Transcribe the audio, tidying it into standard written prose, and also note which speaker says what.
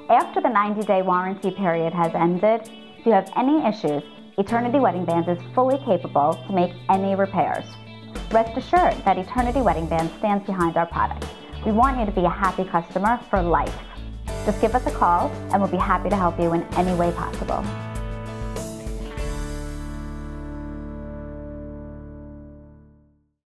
Speaker 1: After the 90-day warranty period has ended, if you have any issues, Eternity Wedding Bands is fully capable to make any repairs. Rest assured that Eternity Wedding Bands stands behind our product. We want you to be a happy customer for life. Just give us a call and we'll be happy to help you in any way possible.